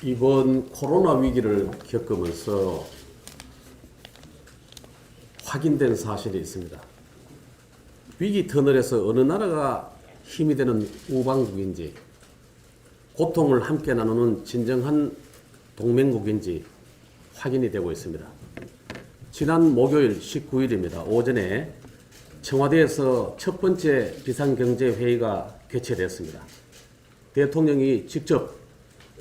이번 코로나 위기를 겪으면서 확인된 사실이 있습니다. 위기 터널에서 어느 나라가 힘이 되는 우방국인지, 고통을 함께 나누는 진정한 동맹국인지 확인이 되고 있습니다. 지난 목요일 19일입니다. 오전에 청와대에서 첫 번째 비상경제회의가 개최됐습니다. 대통령이 직접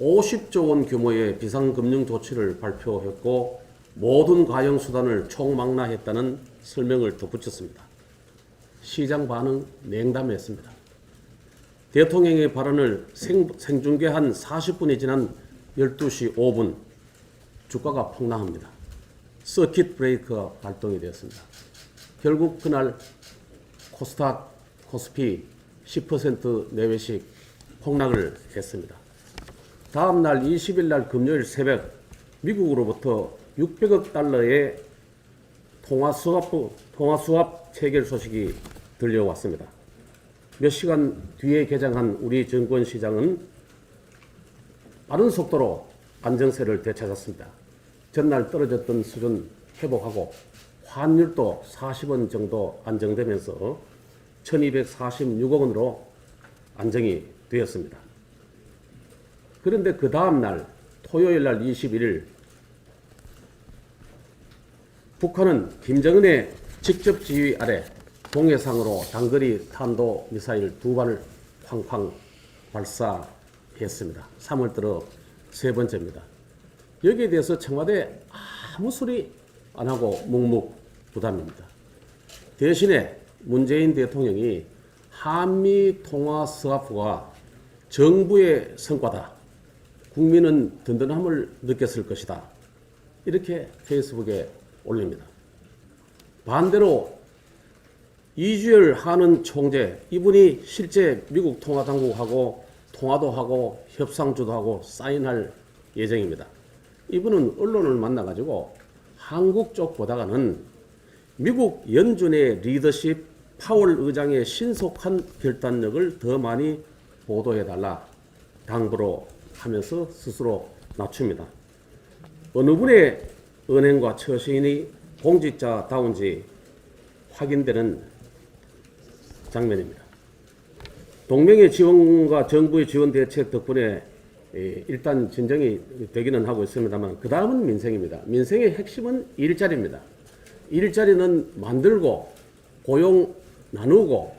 50조 원 규모의 비상금융 조치를 발표했고 모든 가용수단을 총망라했다는 설명을 덧붙였습니다. 시장 반응 냉담했습니다. 대통령의 발언을 생중계한 40분이 지난 12시 5분 주가가 폭락합니다. 서킷 브레이크가 발동이 되었습니다. 결국 그날 코스닥, 코스피 10% 내외씩 폭락을 했습니다. 다음 날 20일 날 금요일 새벽 미국으로부터 600억 달러의 통화수합 체결 소식이 들려왔습니다. 몇 시간 뒤에 개장한 우리 증권시장은 빠른 속도로 안정세를 되찾았습니다. 전날 떨어졌던 수준 회복하고 환율도 40원 정도 안정되면서 1246억 원으로 안정이 되었습니다. 그런데 그 다음 날 토요일 날 21일 북한은 김정은의 직접 지휘 아래 동해상으로 단거리 탄도 미사일 2발을 쾅쾅 발사했습니다. 3월 들어 세 번째입니다. 여기에 대해서 청와대 아무 소리 안 하고 묵묵부담입니다. 대신에 문재인 대통령이 한미 통화 스와프가 정부의 성과다. 국민은 든든함을 느꼈을 것이다. 이렇게 페이스북에 올립니다. 반대로 이주열 한은 총재, 이분이 실제 미국 통화당국하고 통화도 하고 협상주도 하고 사인할 예정입니다. 이분은 언론을 만나가지고 한국 쪽보다는 미국 연준의 리더십, 파월 의장의 신속한 결단력을 더 많이 보도해달라 당부로 하면서 스스로 낮춥니다. 어느 분의 은행과 처신이 공직자다운지 확인되는 장면입니다. 동맹의 지원과 정부의 지원 대책 덕분에 일단 진정이 되기는 하고 있습니다만 그 다음은 민생입니다. 민생의 핵심은 일자리입니다. 일자리는 만들고 고용 나누고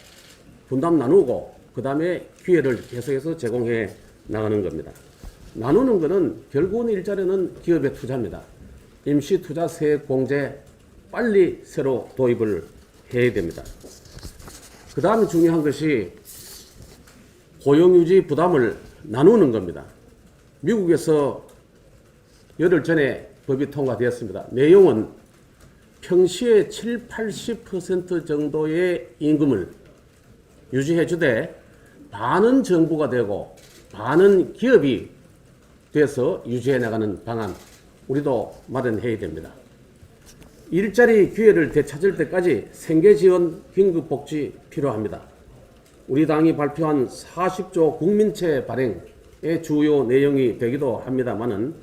분담 나누고 그 다음에 기회를 계속해서 제공해 나가는 겁니다. 나누는 것은 결국은 일자리는 기업의 투자입니다. 임시투자세 공제 빨리 새로 도입을 해야 됩니다. 그 다음에 중요한 것이 고용유지 부담을 나누는 겁니다. 미국에서 열흘 전에 법이 통과되었습니다. 내용은 평시에 7, 80% 정도의 임금을 유지해 주되 반은 정부가 되고 반은 기업이 돼서 유지해 나가는 방안 우리도 마련해야 됩니다. 일자리 기회를 되찾을 때까지 생계지원 긴급복지 필요합니다. 우리 당이 발표한 40조 국민채 발행의 주요 내용이 되기도 합니다만은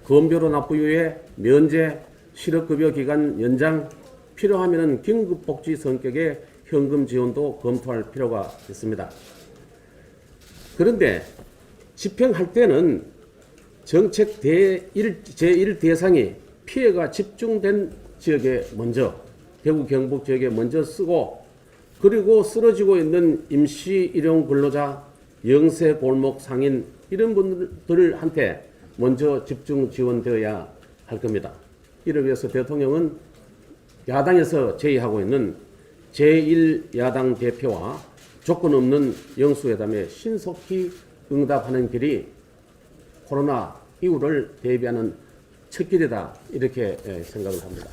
건배로 납부유예, 면제, 실업급여 기간 연장, 필요하면 긴급복지 성격의 현금 지원도 검토할 필요가 있습니다. 그런데 집행할 때는 정책 제1 대상이 피해가 집중된 지역에 먼저, 대구 경북 지역에 먼저 쓰고 그리고 쓰러지고 있는 임시 일용 근로자, 영세 골목 상인 이런 분들한테 먼저 집중 지원되어야 할 겁니다. 이를 위해서 대통령은 야당에서 제의하고 있는 제1야당 대표와 조건 없는 영수회담에 신속히 응답하는 길이 코로나 이후를 대비하는 첫 길이다 이렇게 생각을 합니다.